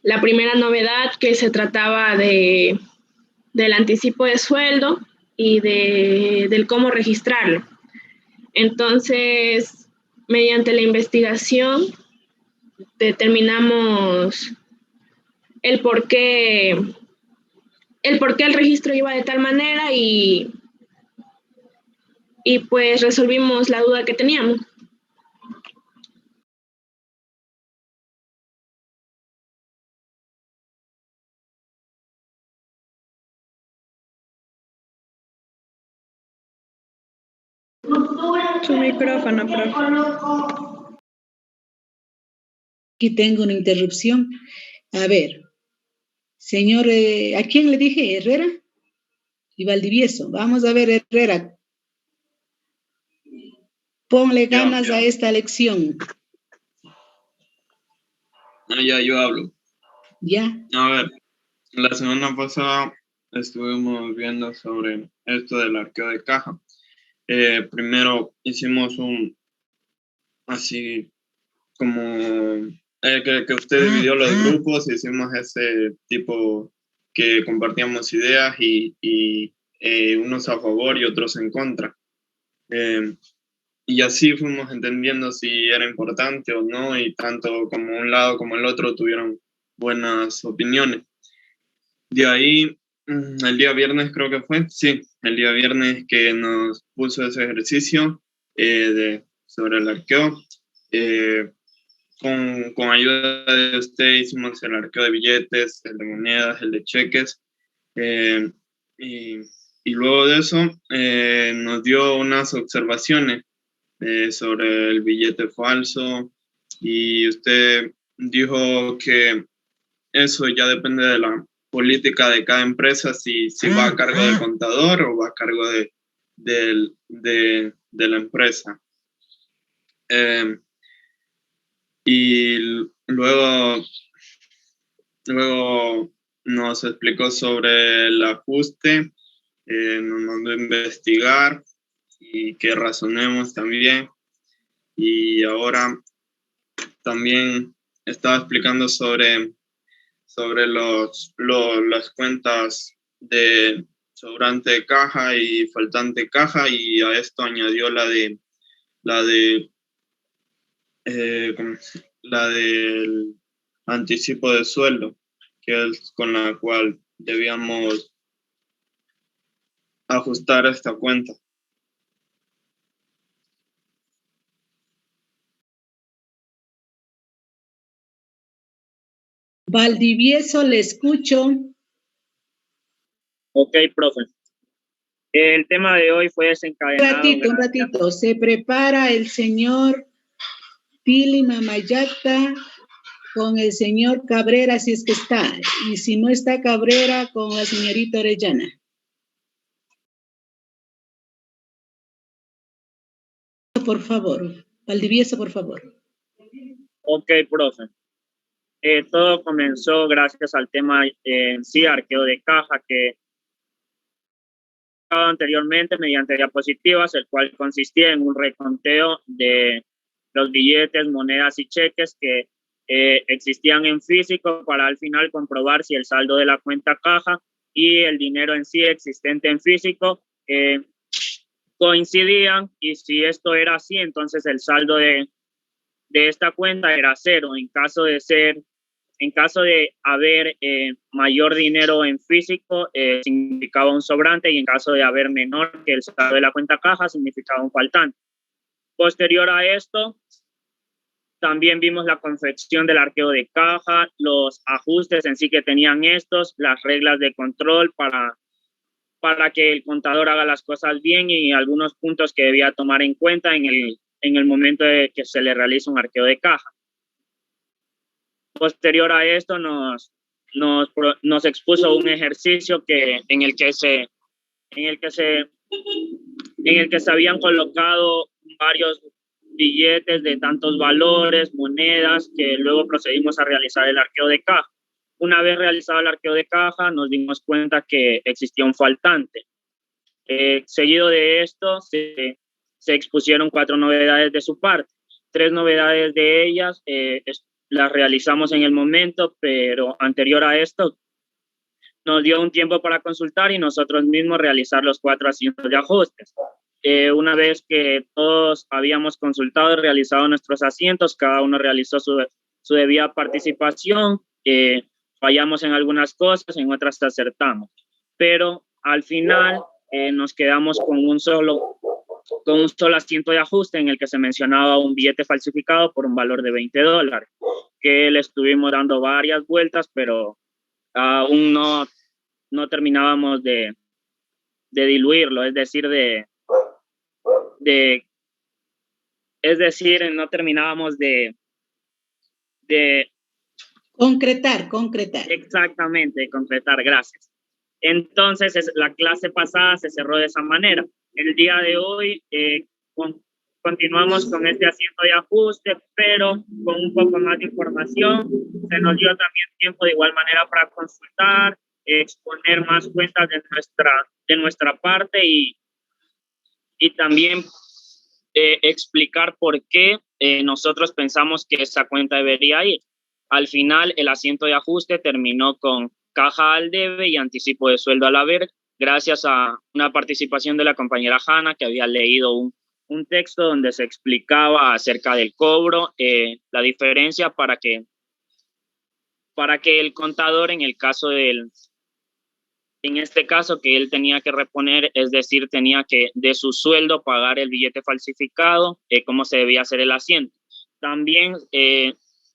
La primera novedad, que se trataba del anticipo de sueldo y del cómo registrarlo. Entonces, mediante la investigación, determinamos el por qué el registro iba de tal manera y pues resolvimos la duda que teníamos. Su micrófono, profe. Aquí tengo una interrupción. A ver, señor, ¿a quién le dije? ¿Herrera? Y Valdivieso. Vamos a ver, Herrera. Ponle ganas a esta elección. Ya, yo hablo. Ya. A ver, la semana pasada estuvimos viendo sobre esto del arqueo de caja. Primero hicimos así como que usted dividió los grupos, hicimos ese tipo que compartíamos ideas y unos a favor y otros en contra. Y así fuimos entendiendo si era importante o no, y tanto como un lado como el otro tuvieron buenas opiniones. De ahí, el día viernes creo que fue, sí, el día viernes que nos puso ese ejercicio sobre el arqueo. Con ayuda de usted hicimos el arqueo de billetes, el de monedas, el de cheques. Y luego de eso nos dio unas observaciones sobre el billete falso, y usted dijo que eso ya depende de la política de cada empresa, si va a cargo del contador o va a cargo de la empresa. Y luego nos explicó sobre el ajuste, nos mandó a investigar y que razonemos también. Y ahora también estaba explicando sobre las cuentas de sobrante de caja y faltante de caja, y a esto añadió la del anticipo de sueldo, que es con la cual debíamos ajustar esta cuenta. Valdivieso, le escucho. Ok, profe. El tema de hoy fue desencadenado. Un ratito. Se prepara el señor Pili Mamayata con el señor Cabrera, si es que está. Y si no está Cabrera, con la señorita Orellana. Por favor. Valdivieso, por favor. Ok, profe. Todo comenzó gracias al tema en sí, arqueo de caja, que anteriormente mediante diapositivas, el cual consistía en un reconteo de los billetes, monedas y cheques que existían en físico, para al final comprobar si el saldo de la cuenta caja y el dinero en sí existente en físico coincidían, y si esto era así, entonces el saldo de esta cuenta era cero. En caso de haber mayor dinero en físico, significaba un sobrante, y en caso de haber menor que el saldo de la cuenta caja, significaba un faltante. Posterior a esto, también vimos la confección del arqueo de caja, los ajustes en sí que tenían estos, las reglas de control para que el contador haga las cosas bien, y algunos puntos que debía tomar en cuenta en el momento de que se le realiza un arqueo de caja. Posterior a esto nos expuso un ejercicio en el que se habían colocado varios billetes de tantos valores, monedas, que luego procedimos a realizar el arqueo de caja. una vez realizado el arqueo de caja, nos dimos cuenta que existía un faltante. Seguido de esto, se expusieron 4 novedades de su parte. 3 novedades de ellas las realizamos en el momento, pero anterior a esto, nos dio un tiempo para consultar y nosotros mismos realizar los 4 asientos de ajustes. Una vez que todos habíamos consultado y realizado nuestros asientos, cada uno realizó su debida participación, fallamos en algunas cosas, en otras acertamos, pero al final nos quedamos con un solo asiento de ajuste en el que se mencionaba un billete falsificado por un valor de $20, que le estuvimos dando varias vueltas, pero aún no terminábamos de diluirlo, es decir, no terminábamos de concretar. Exactamente, concretar, gracias. Entonces, la clase pasada se cerró de esa manera. El día de hoy continuamos con este asiento de ajuste, pero con un poco más de información. Se nos dio también tiempo de igual manera para consultar, exponer más cuentas de nuestra parte y también explicar por qué nosotros pensamos que esa cuenta debería ir. Al final, el asiento de ajuste terminó con caja al debe y anticipo de sueldo al haber, gracias a una participación de la compañera Hanna, que había leído un texto donde se explicaba acerca del cobro, la diferencia para que el contador, en este caso que él tenía que reponer, es decir, tenía que de su sueldo pagar el billete falsificado, cómo se debía hacer el asiento. También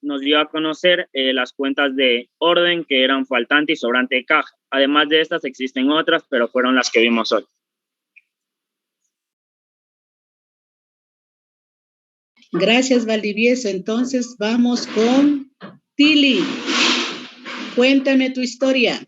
nos dio a conocer las cuentas de orden que eran faltante y sobrante de caja. Además de estas existen otras, pero fueron las que vimos hoy. Gracias, Valdivieso. Entonces vamos con Tili. Cuéntame tu historia.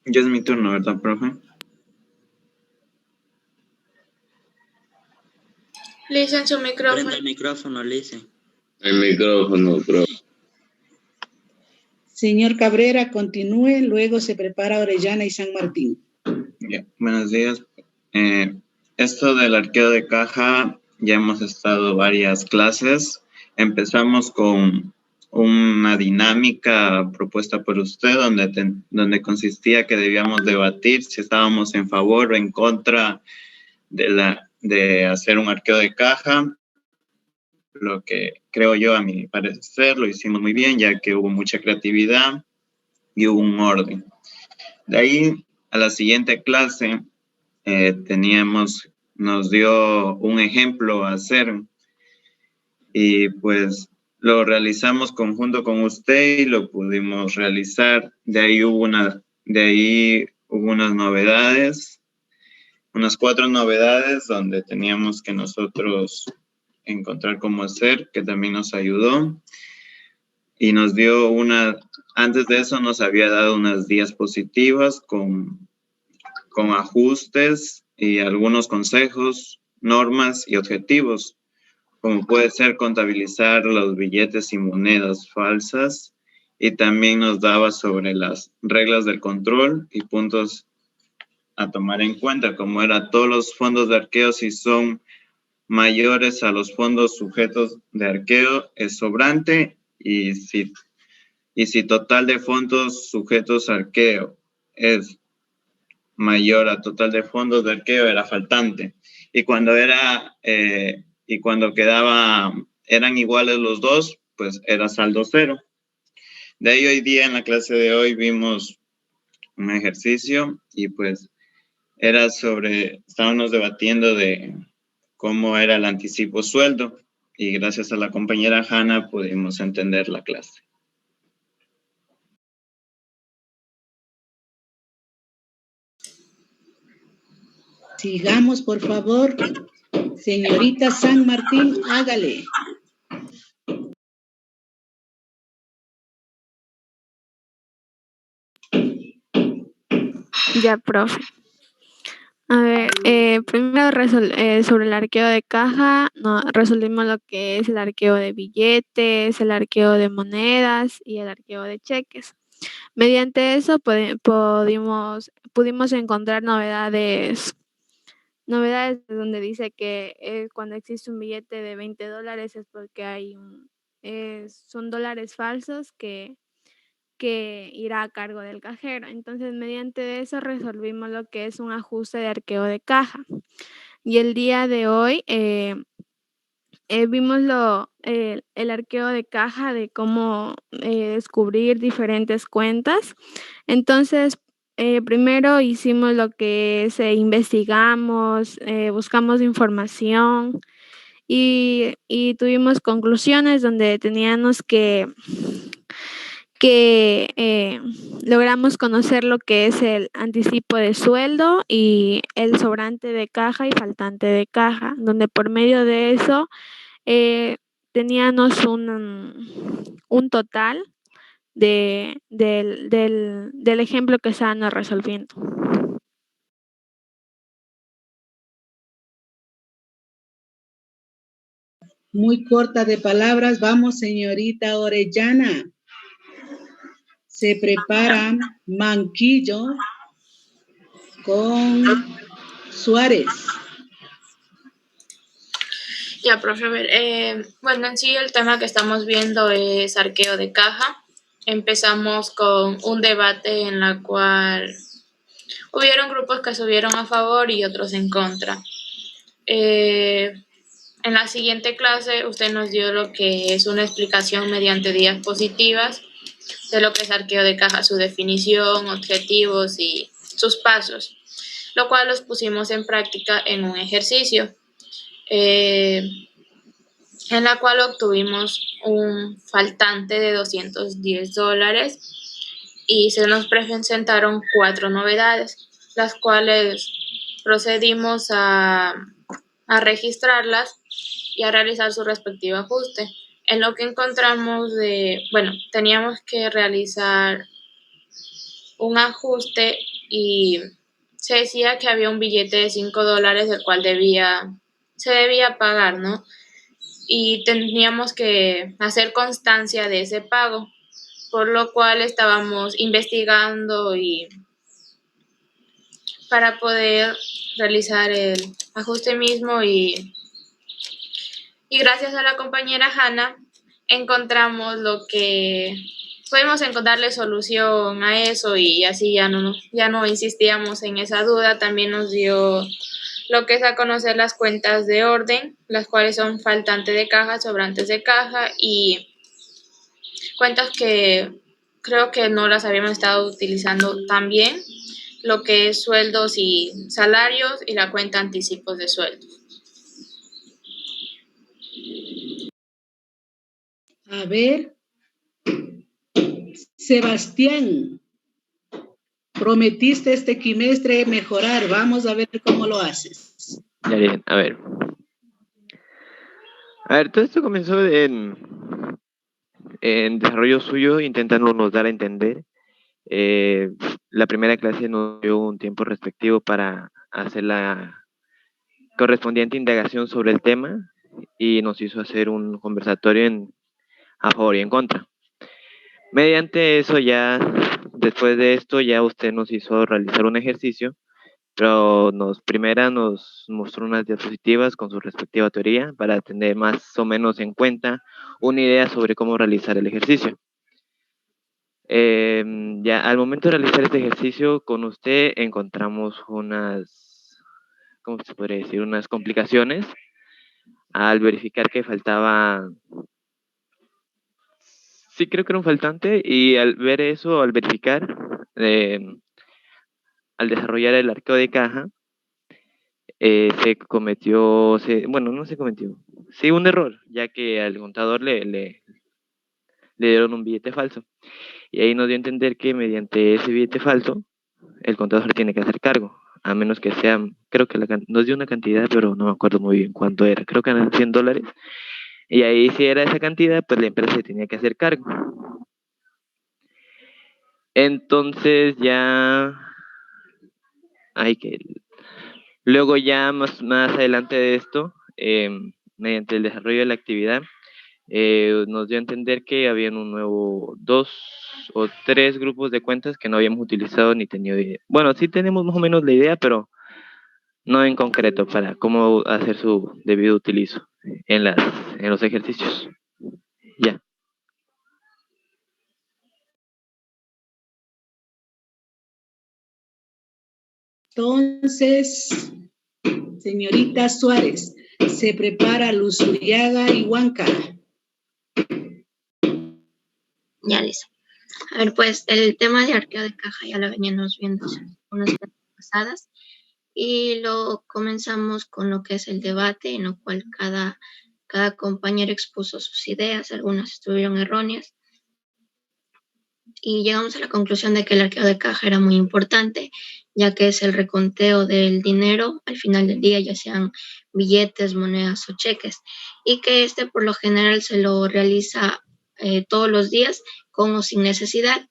Ya es mi turno, ¿verdad, profe? Listen su micrófono. Prenda el micrófono, Listen. El micrófono, profe. Señor Cabrera, continúe, luego se prepara Orellana y San Martín. Ya, buenos días. Esto del arqueo de caja, ya hemos estado varias clases. Empezamos con una dinámica propuesta por usted, donde consistía que debíamos debatir si estábamos en favor o en contra de hacer un arqueo de caja. Lo que creo yo, a mi parecer, lo hicimos muy bien, ya que hubo mucha creatividad y hubo un orden. De ahí, a la siguiente clase, nos dio un ejemplo a hacer y pues lo realizamos conjunto con usted y lo pudimos realizar. De ahí hubo unas novedades, unas 4 novedades donde teníamos que nosotros encontrar cómo hacer, que también nos ayudó. Y nos dio antes de eso nos había dado unas diapositivas con ajustes y algunos consejos, normas y objetivos, como puede ser contabilizar los billetes y monedas falsas, y también nos daba sobre las reglas del control y puntos a tomar en cuenta, como era todos los fondos de arqueo, si son mayores a los fondos sujetos de arqueo, es sobrante, y si total de fondos sujetos a arqueo es mayor a total de fondos de arqueo, era faltante. Y cuando eran iguales los dos, pues era saldo cero. De ahí hoy día, en la clase de hoy, vimos un ejercicio y pues estábamos debatiendo de cómo era el anticipo sueldo, y gracias a la compañera Hanna pudimos entender la clase. Sigamos, por favor. Señorita San Martín, hágale. Ya, profe. A ver, primero sobre el arqueo de caja, resolvimos lo que es el arqueo de billetes, el arqueo de monedas y el arqueo de cheques. Mediante eso pudimos encontrar novedades donde dice que cuando existe un billete de $20 es porque son dólares falsos que irá a cargo del cajero. Entonces, mediante eso resolvimos lo que es un ajuste de arqueo de caja. Y el día de hoy vimos el arqueo de caja, de cómo descubrir diferentes cuentas. Entonces, primero hicimos lo que es investigamos, buscamos información y tuvimos conclusiones donde teníamos que logramos conocer lo que es el anticipo de sueldo y el sobrante de caja y faltante de caja, donde por medio de eso teníamos un total del ejemplo que estábamos resolviendo. Muy corta de palabras. Vamos, señorita Orellana. Se prepara Manquillo con Suárez. Ya, profe, a ver, bueno, en sí el tema que estamos viendo es arqueo de caja. Empezamos con un debate en la cual hubieron grupos que estuvieron a favor y otros en contra. En la siguiente clase usted nos dio lo que es una explicación mediante diapositivas de lo que es arqueo de caja, su definición, objetivos y sus pasos, lo cual los pusimos en práctica en un ejercicio, en la cual obtuvimos un faltante de $210 y se nos presentaron 4 novedades, las cuales procedimos a registrarlas y a realizar su respectivo ajuste. En lo que encontramos teníamos que realizar un ajuste y se decía que había un billete de $5 del cual se debía pagar, ¿no? Y teníamos que hacer constancia de ese pago, por lo cual estábamos investigando y para poder realizar el ajuste mismo y gracias a la compañera Hanna pudimos encontrarle solución a eso y así ya no insistíamos en esa duda. También nos dio lo que es a conocer las cuentas de orden, las cuales son faltante de caja, sobrantes de caja y cuentas que creo que no las habíamos estado utilizando tan bien, lo que es sueldos y salarios y la cuenta anticipos de sueldos. A ver, Sebastián, prometiste este trimestre mejorar. Vamos a ver cómo lo haces. Ya bien, a ver. Todo esto comenzó en desarrollo suyo, intentándonos dar a entender. La primera clase nos dio un tiempo respectivo para hacer la correspondiente indagación sobre el tema y nos hizo hacer un conversatorio a favor y en contra. Mediante eso ya, después de esto, ya usted nos hizo realizar un ejercicio, pero primera nos mostró unas diapositivas con su respectiva teoría para tener más o menos en cuenta una idea sobre cómo realizar el ejercicio. Ya al momento de realizar este ejercicio con usted encontramos unas, ¿cómo se podría decir? Unas complicaciones al verificar que faltaba, sí creo que era un faltante, y al ver eso, al verificar, al desarrollar el arqueo de caja, bueno, no se cometió, sí un error, ya que al contador le dieron un billete falso. Y ahí nos dio a entender que mediante ese billete falso, el contador tiene que hacer cargo, a menos que sea, creo que nos dio una cantidad, pero no me acuerdo muy bien cuánto era, creo que eran $100. Y ahí si era esa cantidad, pues la empresa se tenía que hacer cargo. Entonces ya luego ya más adelante de esto, mediante el desarrollo de la actividad, nos dio a entender que habían 2 o 3 grupos de cuentas que no habíamos utilizado ni tenido idea. Bueno, sí tenemos más o menos la idea, pero no en concreto para cómo hacer su debido utilizo en los ejercicios. Ya. Entonces, señorita Suárez, se prepara Luz Uriaga y Huanca. Ya listo. A ver, pues el tema de arqueo de caja ya lo veníamos viendo unas clases pasadas y lo comenzamos con lo que es el debate, en lo cual cada compañero expuso sus ideas, algunas estuvieron erróneas y llegamos a la conclusión de que el arqueo de caja era muy importante, ya que es el reconteo del dinero al final del día, ya sean billetes, monedas o cheques, y que por lo general se lo realiza todos los días con o sin necesidad.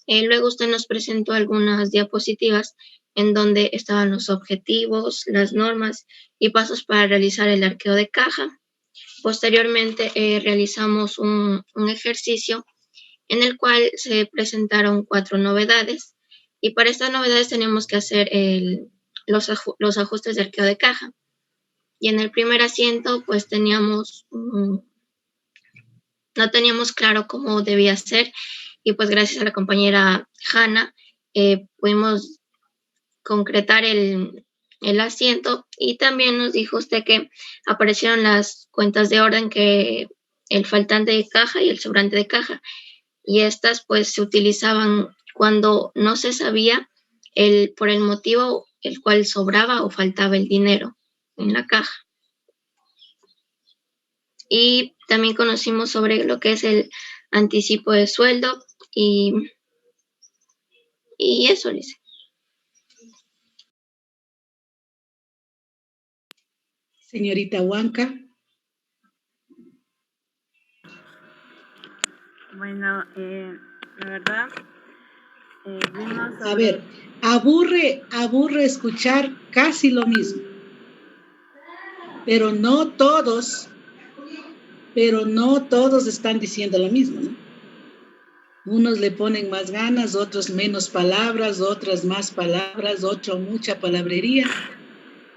Luego usted nos presentó algunas diapositivas en donde estaban los objetivos, las normas y pasos para realizar el arqueo de caja. Posteriormente realizamos un ejercicio en el cual se presentaron 4 novedades y para estas novedades teníamos que hacer los ajustes de arqueo de caja. Y en el primer asiento pues no teníamos claro cómo debía ser y pues gracias a la compañera Hanna pudimos concretar el asiento y también nos dijo usted que aparecieron las cuentas de orden, que el faltante de caja y el sobrante de caja, y estas pues se utilizaban cuando no se sabía por el motivo el cual sobraba o faltaba el dinero en la caja. Y también conocimos sobre lo que es el anticipo de sueldo y eso, Lice. Señorita Huanca. Bueno, la verdad, vimos... A ver, aburre escuchar casi lo mismo. Pero no todos están diciendo lo mismo, ¿no? Unos le ponen más ganas, otros menos palabras, otras más palabras, otro mucha palabrería,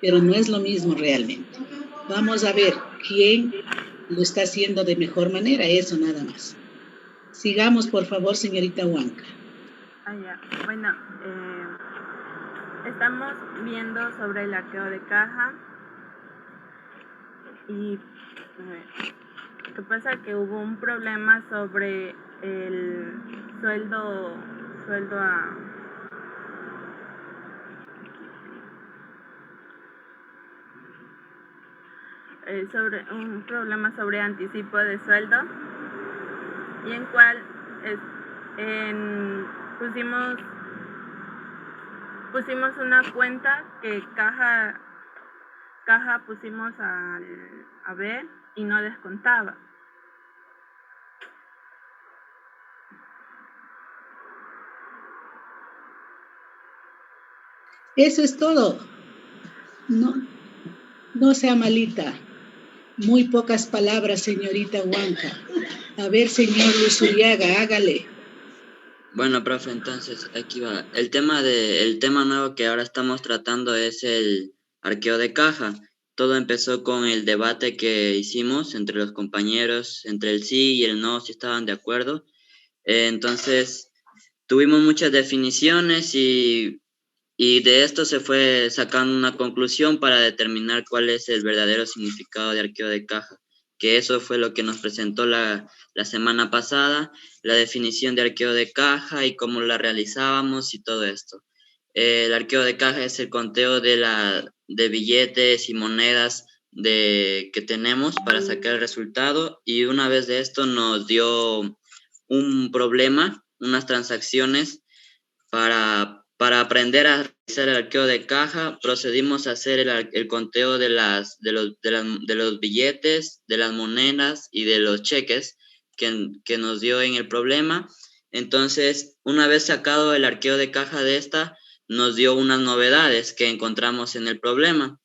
pero no es lo mismo realmente. Vamos a ver quién lo está haciendo de mejor manera, eso nada más. Sigamos, por favor, señorita Huanca. Ya. Bueno, estamos viendo sobre el arqueo de caja y lo que pasa es que hubo un problema sobre el sueldo sobre un problema sobre anticipo de sueldo, y en cual pusimos una cuenta que caja pusimos a ver y no descontaba. Eso es todo. No sea malita. Muy pocas palabras, señorita Huanca. A ver, señor Luzuriaga, hágale. Bueno, profe, entonces aquí va. El tema nuevo que ahora estamos tratando es el arqueo de caja. Todo empezó con el debate que hicimos entre los compañeros, entre el sí y el no, si estaban de acuerdo. Entonces, tuvimos muchas definiciones y de esto se fue sacando una conclusión para determinar cuál es el verdadero significado de arqueo de caja, que eso fue lo que nos presentó la semana pasada, la definición de arqueo de caja y cómo la realizábamos y todo esto. El arqueo de caja es el conteo de billetes y monedas que tenemos para sacar el resultado, y una vez de esto nos dio un problema, unas transacciones. Para aprender a realizar el arqueo de caja, procedimos a hacer el conteo de los billetes, de las monedas y de los cheques que nos dio en el problema. Entonces, una vez sacado el arqueo de caja de esta, nos dio unas novedades que encontramos en el problema.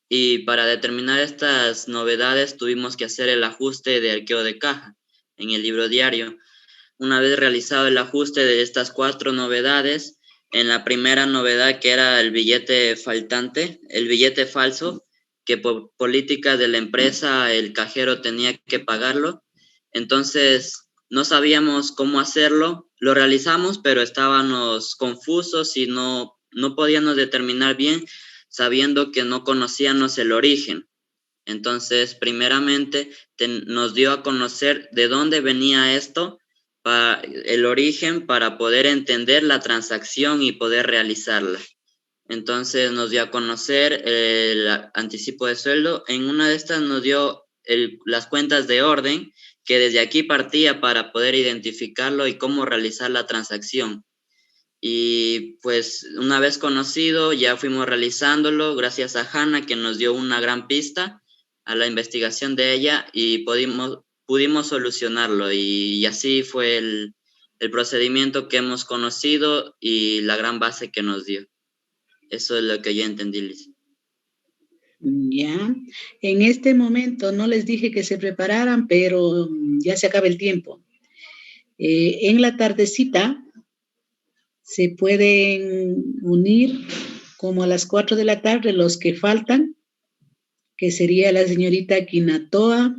Y para determinar estas novedades tuvimos que hacer el ajuste de arqueo de caja en el libro diario. Una vez realizado el ajuste de estas 4 novedades, en la primera novedad, que era el billete faltante, el billete falso, que por políticas de la empresa el cajero tenía que pagarlo. Entonces, no sabíamos cómo hacerlo. Lo realizamos, pero estábamos confusos y no podíamos determinar bien, sabiendo que no conocíamos el origen. Entonces, primeramente, nos dio a conocer de dónde venía esto, el origen, para poder entender la transacción y poder realizarla. Entonces nos dio a conocer el anticipo de sueldo. En una de estas nos dio las cuentas de orden, que desde aquí partía para poder identificarlo y cómo realizar la transacción. Y pues una vez conocido, ya fuimos realizándolo gracias a Hanna, que nos dio una gran pista a la investigación de ella, y pudimos solucionarlo, y así fue el procedimiento que hemos conocido y la gran base que nos dio. Eso es lo que yo entendí, Liz. Ya, en este momento no les dije que se prepararan, pero ya se acaba el tiempo. En la tardecita se pueden unir como a las 4 de la tarde los que faltan, que sería la señorita Quinatoa,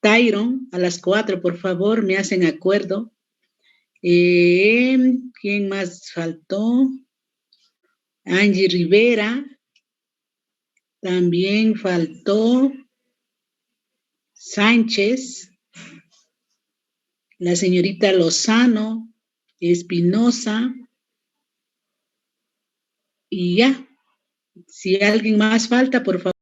Tyron, a las 4, por favor, me hacen acuerdo. ¿Quién más faltó? Angie Rivera. También faltó Sánchez, la señorita Lozano, Espinosa, y ya. Si alguien más falta, por favor.